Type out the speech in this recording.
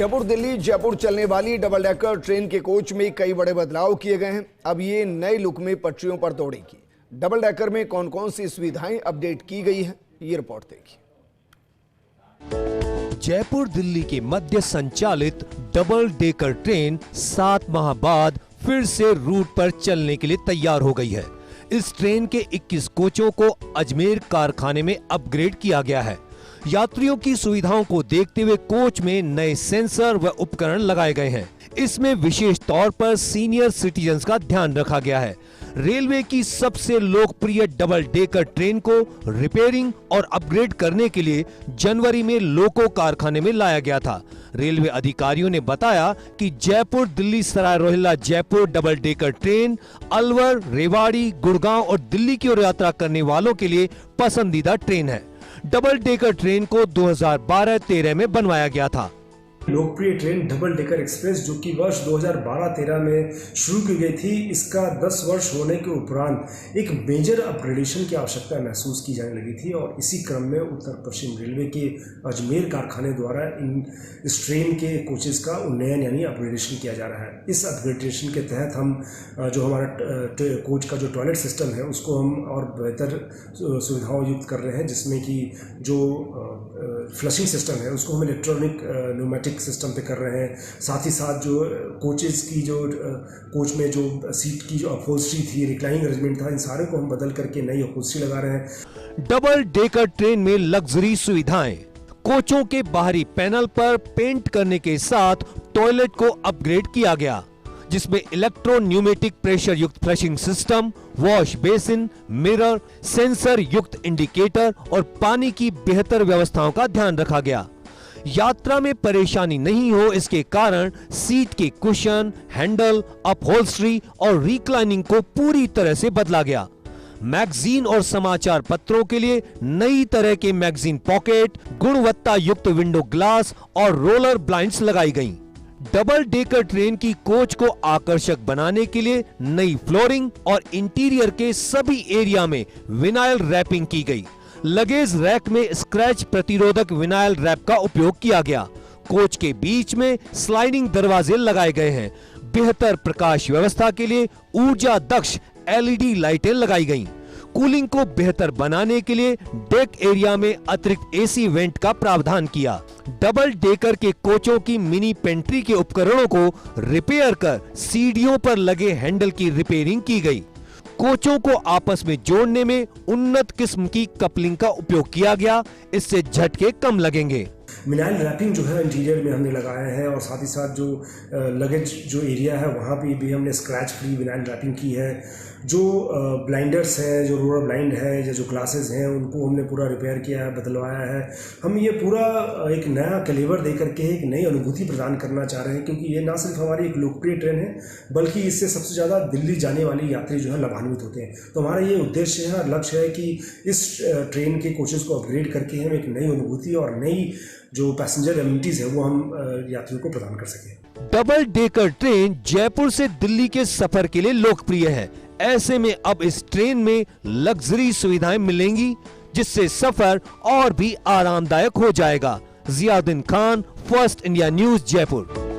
जयपुर दिल्ली जयपुर चलने वाली double decker train के कोच में कई बड़े बदलाव किए गए हैं। अब ये नए लुक में पटरियों पर दौड़ेगी। डबल डेकर में कौन कौन सी सुविधाएं अपडेट की गई हैं, ये रिपोर्ट देखिए। जयपुर दिल्ली के मध्य संचालित डबल डेकर ट्रेन 7 माह बाद फिर से रूट पर चलने के लिए तैयार हो गई है। इस ट्रेन के 21 कोचों को अजमेर कारखाने में अपग्रेड किया गया है। यात्रियों की सुविधाओं को देखते हुए कोच में नए सेंसर व उपकरण लगाए गए हैं। इसमें विशेष तौर पर सीनियर सिटीजन्स का ध्यान रखा गया है। रेलवे की सबसे लोकप्रिय डबल डेकर ट्रेन को रिपेयरिंग और अपग्रेड करने के लिए जनवरी में लोको कारखाने में लाया गया था। रेलवे अधिकारियों ने बताया कि Jaipur Delhi Sarai Rohilla Jaipur double decker train Alwar, Rewari, Gurgaon और दिल्ली की ओर यात्रा करने वालों के लिए पसंदीदा ट्रेन है। डबल डेकर ट्रेन को 2012-13 में बनवाया गया था। लोकप्रिय ट्रेन डबल डेकर एक्सप्रेस जो कि वर्ष 2012-13 में शुरू की गई थी, इसका 10 वर्ष होने के उपरांत एक मेजर अपग्रेडेशन की आवश्यकता महसूस की जाने लगी थी और इसी क्रम में उत्तर पश्चिम रेलवे के अजमेर कारखाने द्वारा इस ट्रेन के कोचेस का उन्नयन यानी अपग्रेडेशन किया जा रहा है। इस अपग्रेडेशन के तहत हम जो हमारा कोच का जो टॉयलेट सिस्टम है उसको हम और बेहतर सुविधाओं युक्त कर रहे हैं, जिसमें कि जो फ्लशिंग सिस्टम है उसको हम इलेक्ट्रॉनिक न्यूमेटिक सिस्टम पे कर रहे हैं। साथ ही साथ जो कोचेस की जो कोच में जो सीट की जो अपहोल्स्ट्री थी, रिक्लाइनिंग अरेंजमेंट था, इन सारे को हम बदल करके नई अपहोल्स्ट्री लगा रहे हैं। डबल डेकर ट्रेन में लग्जरी सुविधाएं, कोचों के बाहरी पैनल पर पेंट करने के साथ टॉयलेट को अपग्रेड किया गया, जिसमें इलेक्ट्रो न्यूमेटिक प्रेशर युक्त flushing system, wash basin, mirror, sensor युक्त इंडिकेटर और पानी की बेहतर व्यवस्थाओं का ध्यान रखा गया। यात्रा में परेशानी नहीं हो इसके कारण सीट के कुशन, हैंडल, अपहोल्स्ट्री और रिक्लाइनिंग को पूरी तरह से बदला गया। मैगजीन और समाचार पत्रों के लिए नई तरह के मैगजीन पॉकेट, गुणवत्ता युक्त विंडो ग्लास और रोलर ब्लाइंड्स लगाई गईं। डबल डेकर ट्रेन की कोच को आकर्षक बनाने के लिए नई फ्लोरिंग और इंटीरियर के सभी एरिया में विनाइल रैपिंग की गई। लगेज रैक में स्क्रैच प्रतिरोधक विनाइल रैप का उपयोग किया गया। कोच के बीच में स्लाइडिंग दरवाजे लगाए गए हैं। बेहतर प्रकाश व्यवस्था के लिए ऊर्जा दक्ष LED लाइटें लगाई गईं। कूलिंग को बेहतर बनाने के लिए डेक एरिया में अतिरिक्त AC वेंट का प्रावधान किया। डबल डेकर के कोचों की मिनी पेंट्री के उपकरणों को रिपेयर कर सीढ़ियों पर लगे हैंडल की रिपेयरिंग की गई। कोचों को आपस में जोड़ने में उन्नत किस्म की कपलिंग का उपयोग किया गया, इससे झटके कम लगेंगे। विनाइल रैपिंग जो है इंटीरियर में हमने लगाया है और साथ ही साथ जो लगेज जो एरिया है वहाँ पे भी हमने स्क्रैच फ्री विनाइल रैपिंग की है। जो ब्लाइंडर्स हैं, जो रोलर ब्लाइंड है या जो ग्लासेस हैं, उनको हमने पूरा रिपेयर किया है, बदलवाया है। हम ये पूरा एक नया कैलिबर दे करके एक नई अनुभूति प्रदान करना चाह रहे हैं, क्योंकि ये ना सिर्फ हमारी एक लोकप्रिय ट्रेन है बल्कि इससे सबसे ज़्यादा दिल्ली जाने वाले यात्री जो है लाभान्वित होते हैं। तो हमारा ये उद्देश्य है और लक्ष्य है कि इस ट्रेन के कोचेस को अपग्रेड करके हम एक नई अनुभूति और नई जो पैसेंजर एमिनिटीज है वो हम यात्रियों को प्रदान कर सकें। डबल डेकर ट्रेन जयपुर से दिल्ली के सफर के लिए लोकप्रिय है। ऐसे में अब इस ट्रेन में लग्जरी सुविधाएं मिलेंगी, जिससे सफर और भी आरामदायक हो जाएगा। Ziauddin Khan, first India news, Jaipur.